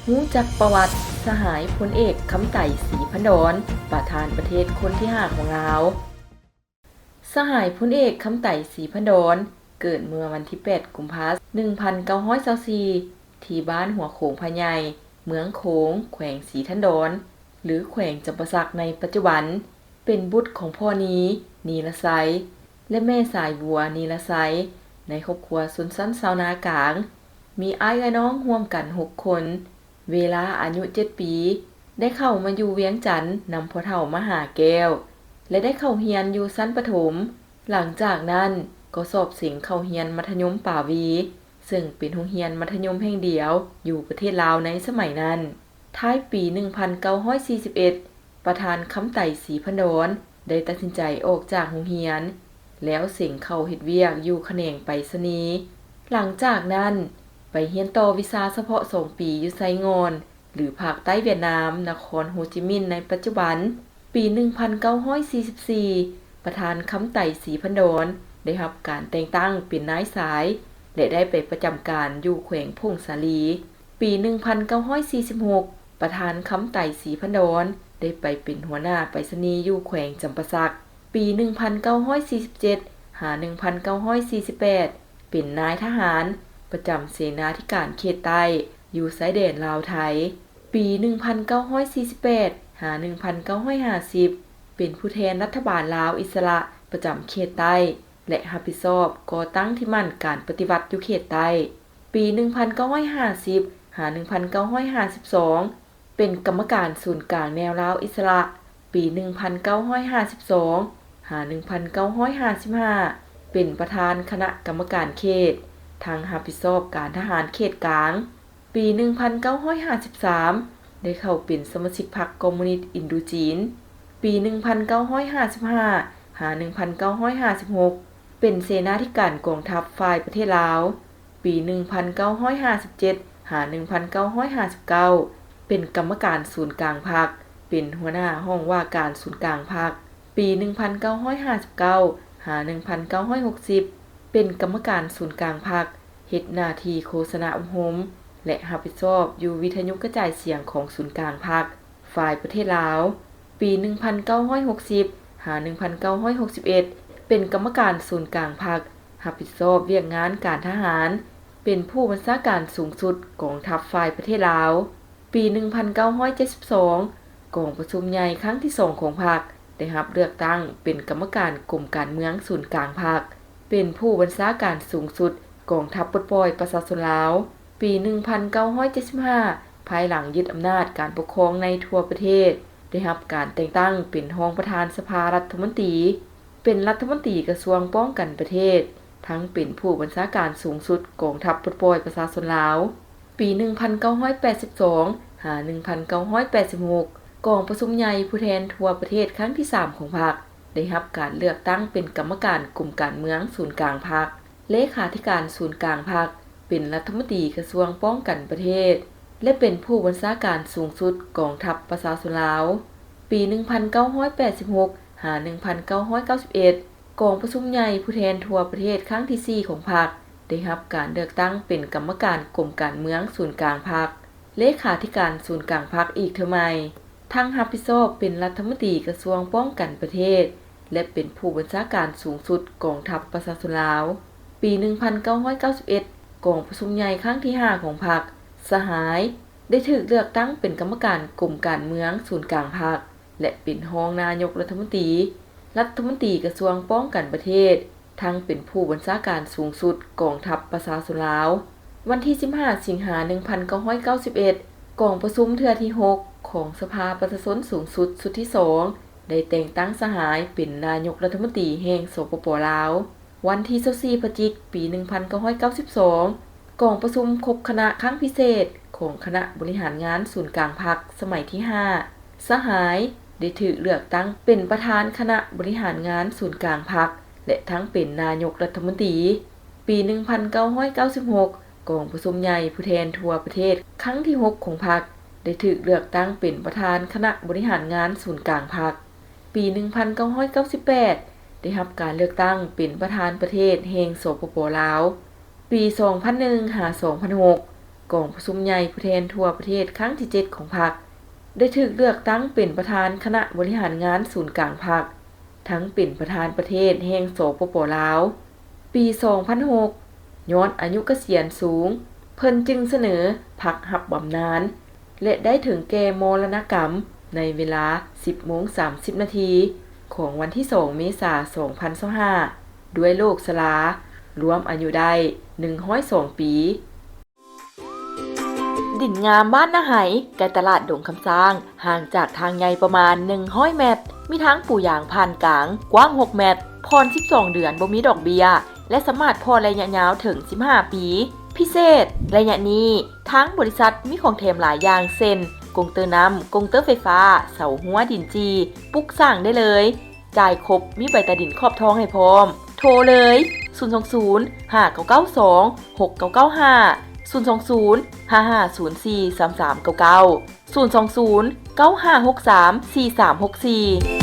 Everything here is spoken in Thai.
รู้จักประวัติสหายพลเอกคำไต่ศรีพันดรประธานประเทศคนที่5ของลาวสหายพลเอกคำไต่ศรีพันดรเกิดเมื่อวันที่8กุมภาพันธ์1924ที่บ้านหัวโขงพะไยเมืองโขงแขวงศรีทันดรหรือแขวงจำปาสักในปัจจุบันเป็นบุตรของพ่อนีรไซและแม่สายบัวนีรไซในครอบครัวชนชั้นชาวนากลางมีอ้ายและน้องร่วมกัน6คนเวลาอายุ7ปีได้เข้ามาอยู่เวียงจันทน์นำพ่อเฒ่ามาหาแก้วและได้เข้าเรียนอยู่ชั้นประถมหลังจากนั้นก็สอบเสียงเข้าเรียนมัธยมป่าวีซึ่งเป็นโรงเรียนมัธยมแห่งเดียวอยู่ประเทศลาวในสมัยนั้นท้ายปี 1941 ประธานคำไต่ศรีพันดรได้ตัดสินใจออกจากโรงเรียนแล้วเสิงเข้าเฮ็ดเวียกอยู่แขนงไปรษณีย์หลังจากนั้นไปเรียนต่อวิชาเฉพาะ2ปีอยู่ไซงอนหรือภาคใต้เวียดนามนครโฮจิมินห์ในปัจจุบันปี 1944 ประธานคำไต่ศรีพันดรได้รับการแต่งตั้งเป็นนายสายและได้ไปประจำการอยู่แขวงพงสาลี ปี 1946 ประธานคำไต่ศรีพันดรได้ไปเป็นหัวหน้าไปรษณีย์อยู่แขวงจำปาสัก ปี 1947 หา 1948 เป็นนายทหารประจำเสนาธิการเขตใต้อยู่ชายแดนลาวไทย ปี 1948 หา 1950 เป็นผู้แทนรัฐบาลลาวอิสระประจำเขตใต้และรับผิดชอบก่อตั้งที่มั่นการปฏิวัติอยู่เขตใต้ ปี 1950 หา 1952 เป็นกรรมการศูนย์กลางแนวลาวอิสระ ปี 1952 หา 1955 เป็นประธานคณะกรรมการเขตทางรับผิดชอบการทหารเขตกลาง ปี 1953 ได้เข้าเป็นสมาชิกพรรคคอมมิวนิสต์อินโดจีน ปี 1955 หา 1956 เป็นเสนาธิการกองทัพฝ่ายประเทศลาว ปี 1957 หา 1959 เป็นกรรมการศูนย์กลางพรรคเป็นหัวหน้าห้องว่าการศูนย์กลางพรรค ปี 1959 หา 1960 เป็นกรรมการศูนย์กลางพรรคเฮ็ดหน้าที่โฆษณาอบรมและรับผิดชอบอยู่วิทยุกระจายเสียงของศูนย์กลางพรรคฝ่ายประเทศลาว ปี 1960 หา 1961 เป็นกรรมการศูนย์กลางพรรครับผิดชอบเวียกงานการทหารเป็นผู้บัญชาการสูงสุดกองทัพฝ่ายประเทศลาว ปี 1972 กองประชุมใหญ่ครั้งที่2ของพรรคได้รับเลือกตั้งเป็นกรรมการกรมการเมืองศูนย์กลางพรรคเป็นผู้บัญชาการสูงสุดกองทัพปลดปล่อยประชาชนลาว ปี 1975 ภายหลังยึดอำนาจการปกครองในทั่วประเทศได้รับการแต่งตั้งเป็นรองประธานสภารัฐมนตรีเป็นรัฐมนตรีกระทรวงป้องกันประเทศทั้งเป็นผู้บัญชาการสูงสุดกองทัพปลดปล่อยประชาชนลาว ปี 1982 หา 1986 กองประชุมใหญ่ผู้แทนทั่วประเทศครั้งที่3ของพรรคได้รับการเลือกตั้งเป็นกรรมการกรมการเมืองศูนย์กลางพรรคเลขาธิการศูนย์กลางพรรคเป็นรัฐมนตรีกระทรวงป้องกันประเทศและเป็นผู้บัญชาการสูงสุดกองทัพประชาชนลาว ปี 1986 หา 1991 กองประชุมใหญ่ผู้แทนทั่วประเทศครั้งที่4ของพรรคได้รับการเลือกตั้งเป็นกรรมการกรมการเมืองศูนย์กลางพรรคเลขาธิการศูนย์กลางพรรคอีกเท่าใหม่ทั้งรับผิดชอบเป็นรัฐมนตรีกระทรวงป้องกันประเทศและเป็นผู้บัญชาการสูงสุดกองทัพประชาชนลาว ปี 1991 กองประชุมใหญ่ครั้งที่5ของพรรคสหายได้ถูกเลือกตั้งเป็นกรรมการกรมการเมืองศูนย์กลางพรรคและเป็นรองนายกรัฐมนตรีกระทรวงป้องกันประเทศทั้งเป็นผู้บัญชาการสูงสุดกองทัพประชาชนลาววันที่15สิงหาคม1991กองประชุมเทื่อที่6ของสภาประชาชนสูงสุดสุดที่2ได้แต่งตั้งสหายเป็นนายกรัฐมนตรีแห่งสปป.ลาววันที่24พฤศจิกายนปี 1992 กองประชุมครบคณะครั้งพิเศษของคณะบริหารงานศูนย์กลางพรรคสมัยที่5สหายได้ถูกเลือกตั้งเป็นประธานคณะบริหารงานศูนย์กลางพรรคและทั้งเป็นนายกรัฐมนตรี ปี 1996 กองประชุมใหญ่ผู้แทนทั่วประเทศครั้งที่6ของพรรคได้ถูกเลือกตั้งเป็นประธานคณะบริหารงานศูนย์กลางพรรค ปี 1998 ได้รับการเลือกตั้งเป็นประธานประเทศแห่งสปป.ลาว ปี 2001 หา 2006 กองประชุมใหญ่ผู้แทนทั่วประเทศครั้งที่ 7 ของพรรคได้ถูกเลือกตั้งเป็นประธานคณะบริหารงานศูนย์กลางพรรคทั้งเป็นประธานประเทศแห่งสปป.ลาวปี 2006 ย้อนอายุเกษียณสูงเพิ่นจึงเสนอพรรครับบำนาญและได้ถึงแก่มรณกรรมในเวลา 10:30 นาทีของวันที่ 2 เมษายน 2025ด้วยโรคชรารวมอายุได้102 ปีดินงามบ้านนาไหใกล้ตลาดดงคำสร้างห่างจากทางใหญ่ประมาณ100เมตรมีทั้งปู่ยางผ่านกลางกว้าง6เมตรผ่อน12เดือนบ่มีดอกเบี้ยและสามารถผ่อนระยะยาวถึง15ปีพิเศษระยะนี้ทั้งบริษัทมีของแถมหลายอย่างเช่นกงเตอร์น้ำกงเตอร์ไฟฟ้าเสาหัวดินจีปลุกสร้างได้เลยจ่ายครบมีใบตาดินครอบท้องให้พร้อมโทรเลย020 5992 6995 020 5504 3399 020 9563 4364